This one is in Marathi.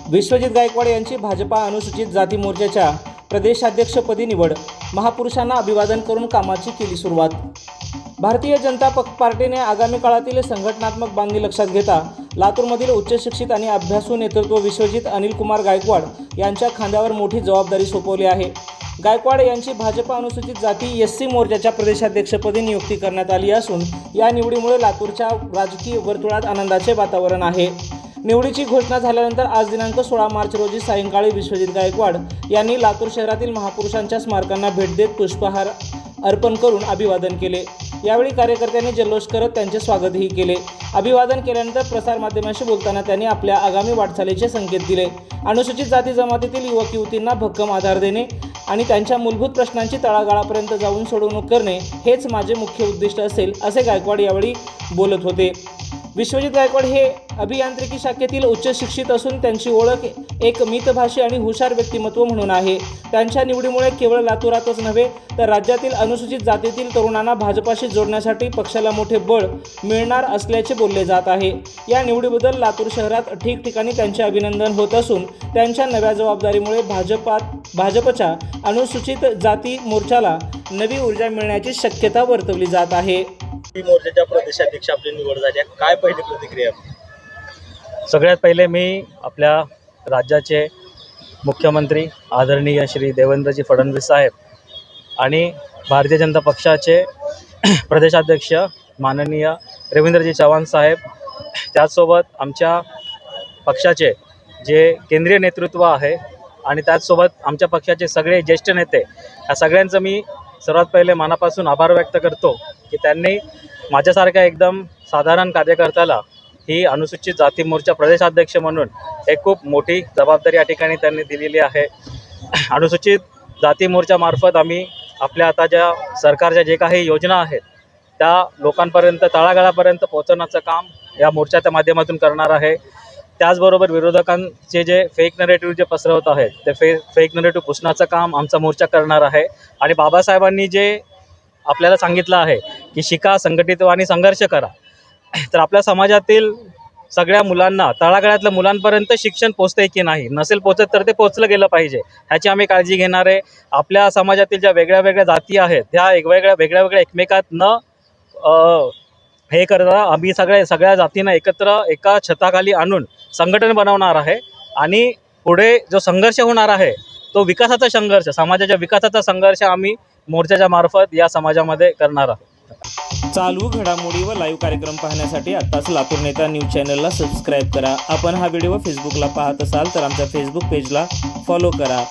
विश्वजित गायकवाड यांची भाजपा अनुसूचित जाती मोर्चाच्या प्रदेशाध्यक्षपदी निवड. महापुरुषांना अभिवादन करून कामाची केली सुरुवात. भारतीय जनता पार्टीने आगामी काळातील संघटनात्मक बांधणी लक्षात घेता लातूरमधील उच्च शिक्षित आणि अभ्यासू नेतृत्व विश्वजित अनिलकुमार गायकवाड यांच्या खांद्यावर मोठी जबाबदारी सोपवली आहे. गायकवाड यांची भाजपा अनुसूचित जाती SC मोर्चाच्या प्रदेशाध्यक्षपदी नियुक्ती करण्यात आली असून या निवडीमुळे लातूरच्या राजकीय वर्तुळात आनंदाचे वातावरण आहे. निवडीची घोषणा झाल्यानंतर आज दिनांक 16 मार्च रोजी सायंकाळी विश्वजित गायकवाड यांनी लातूर शहरातील महापुरुषांच्या स्मारकांना भेट देत पुष्पहार अर्पण करून अभिवादन केले. यावेळी कार्यकर्त्यांनी जल्लोष करत त्यांचे स्वागतही केले. अभिवादन केल्यानंतर प्रसारमाध्यमांशी बोलताना त्यांनी आपल्या आगामी वाटचालीचे संकेत दिले. अनुसूचित जाती जमातीतील युवक युवतींना भक्कम आधार देणे आणि त्यांच्या मूलभूत प्रश्नांची तळागाळापर्यंत जाऊन सोडवणूक करणे हेच माझे मुख्य उद्दिष्ट असेल, असे गायकवाड यावेळी बोलत होते. विश्वजित गायकवाड हे अभियांत्रिकी शाखेतील उच्च शिक्षित असून त्यांची ओळख एक मितभाषी आणि हुशार व्यक्तिमत्व म्हणून आहे. त्यांच्या निवडीमुळे केवळ लातूरातच नव्हे तर राज्यातील अनुसूचित जातीतील तरुणांना भाजपाशी जोडण्यासाठी पक्षाला मोठे बळ मिळणार असल्याचे बोलले जात आहे. या निवडीबद्दल लातूर शहरात ठिकठिकाणी त्यांचे अभिनंदन होत असून त्यांच्या नव्या जबाबदारीमुळे भाजपच्या अनुसूचित जाती मोर्चाला नवी ऊर्जा मिळण्याची शक्यता वर्तवली जात आहे. मोर्चाच्या प्रदेशाध्यक्ष आपली निवड झाली, काय पहिली प्रतिक्रिया? सगळ्यात पहिले मी आपल्या राज्याचे मुख्यमंत्री आदरणीय श्री देवेंद्रजी फडणवीस साहेब आणि भारतीय जनता पक्षाचे प्रदेशाध्यक्ष माननीय रवींद्रजी चव्हाण साहेब, त्याचसोबत आमच्या पक्षाचे जे केंद्रीय नेतृत्व आहे आणि त्याचसोबत आमच्या पक्षाचे सगळे ज्येष्ठ नेते, या सगळ्यांचं मी सर्वात पहिले मनापासून आभार व्यक्त करतो की त्यांनी माझ्यासारख्या एकदम साधारण कार्यकर्त्याला ही अनुसूचित जाती मोर्चा प्रदेशाध्यक्ष म्हणून एक खूप मोठी जबाबदारी या ठिकाणी त्यांनी दिलेली आहे. अनुसूचित जाती मोर्चामार्फत आम्ही आपल्या आता ज्या सरकारच्या जे काही योजना आहेत त्या लोकांपर्यंत तळागाळापर्यंत पोहोचवण्याचं काम या मोर्चाच्या माध्यमातून करणार आहे. त्याचबरोबर विरोधकांचे जे फेक नरेटिव्ह जे पसरवत आहेत ते फेक नरेटिव्ह पुसण्याचं काम आमचा मोर्चा करणार आहे. आणि बाबासाहेबांनी जे आपल्याला सांगितलं आहे की शिका, संघटित आणि संघर्ष करा, तर आपल्या समाजातील सगळ्या मुलांना, तळागाळातल्या मुलांपर्यंत शिक्षण पोचते की नाही, नसेल पोचत तर ते पोचलं गेलं पाहिजे, ह्याची आम्ही काळजी घेणार आहे. आपल्या समाजातील ज्या वेगळ्या वेगळ्या जाती आहेत त्या वेगळ्या एकमेकात न हे करता आम्ही सगळ्या जातींना एकत्र एका छताखाली आणून संघटन बनवणार आहे. आणि पुढे जो संघर्ष होणार आहे तो विकासाचा संघर्ष, समाजाच्या विकासाचा संघर्ष आम्ही मोर्चाच्या मार्फत या समाजामध्ये करणार आहोत. चालू घडामोडी व लाईव्ह कार्यक्रम पाहण्यासाठी आत्ताच लातूर नेता न्यूज चॅनलला सबस्क्राईब करा. आपण हा व्हिडिओ फेसबुकला पाहत असाल तर आमच्या फेसबुक पेजला फॉलो करा.